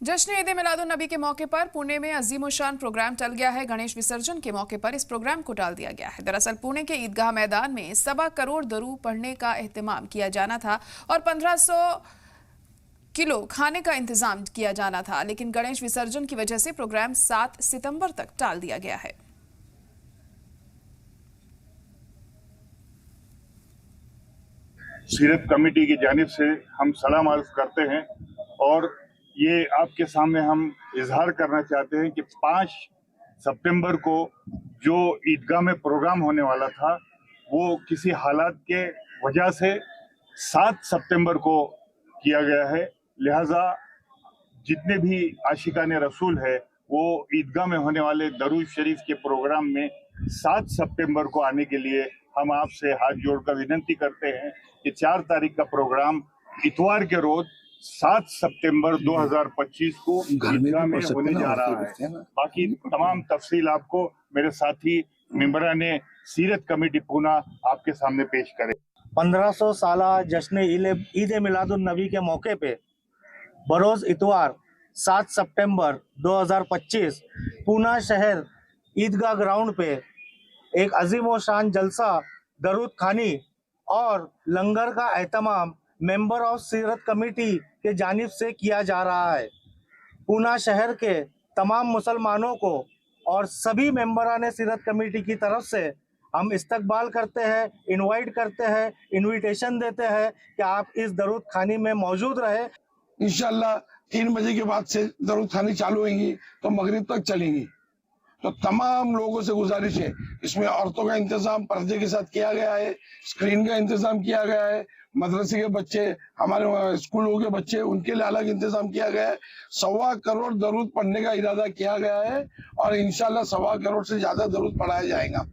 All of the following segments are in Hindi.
जश्न ईद मिलादुन नबी के मौके पर पुणे में अजीमुशान प्रोग्राम टल गया है। गणेश विसर्जन के मौके पर इस प्रोग्राम को टाल दिया गया है। दरअसल पुणे के ईदगाह मैदान में 1.25 करोड़ दरूद पढ़ने का एहतमाम किया जाना था और 1500 किलो खाने का इंतजाम किया जाना था, लेकिन गणेश विसर्जन की वजह से प्रोग्राम 7 सितंबर तक टाल दिया गया है। सीरत कमेटी की जानिब से हम सलाम अर्ज करते हैं और ये आपके सामने हम इजहार करना चाहते हैं कि 5 सितंबर को जो ईदगाह में प्रोग्राम होने वाला था वो किसी हालात के वजह से 7 सितंबर को किया गया है। लिहाजा जितने भी आशिकाने रसूल है वो ईदगाह में होने वाले दरूद शरीफ के प्रोग्राम में 7 सितंबर को आने के लिए हम आपसे हाथ जोड़कर विनती करते हैं कि 4 तारीख का प्रोग्राम इतवार के रोज 7 सितंबर 2025 को ईदगाह में होने जा रहा है। बाकी तमाम तफसील आपको मेरे साथी मेंबराने सीरत कमेटी पूना आपके सामने पेश करें। 1500 साला जश्न ईद मिलादुन नबी के मौके पे बरोज इतवार 7 सितंबर 2025 पूना शहर ईदगाह ग्राउंड पे एक अजीम शान जलसा, दरूद खानी और लंगर का एहतमाम मेंबर ऑफ सीरत कमेटी के जानिब से किया जा रहा है। पूना शहर के तमाम मुसलमानों को और सभी मेंबराने सीरत कमेटी की तरफ से हम इस्तकबाल करते हैं, इनवाइट करते हैं, इनविटेशन देते हैं कि आप इस दरूद खानी में मौजूद रहे। इंशाल्लाह 3 बजे के बाद से दरूद खानी चालू होंगी तो मगरिब तक चलेंगी। तो तमाम लोगों से गुजारिश है, इसमें औरतों का इंतजाम पर्दे के साथ किया गया है, स्क्रीन का इंतजाम किया गया है, मदरसे के बच्चे, हमारे स्कूलों के बच्चे, उनके लिए अलग इंतजाम किया गया है। 1.25 करोड़ दरूद पढ़ने का इरादा किया गया है और इंशाल्लाह 1.25 करोड़ से ज्यादा दरूद पढ़ाया जाएगा।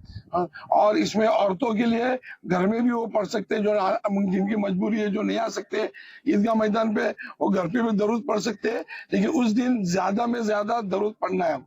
और इसमें औरतों के लिए घर में भी वो पढ़ सकते हैं, जो जिनकी मजबूरी है, जो नहीं आ सकते ईदगाह मैदान पे, वो घर पे भी दरूद पढ़ सकते हैं। लेकिन उस दिन ज्यादा में ज्यादा दरूद पढ़ना है।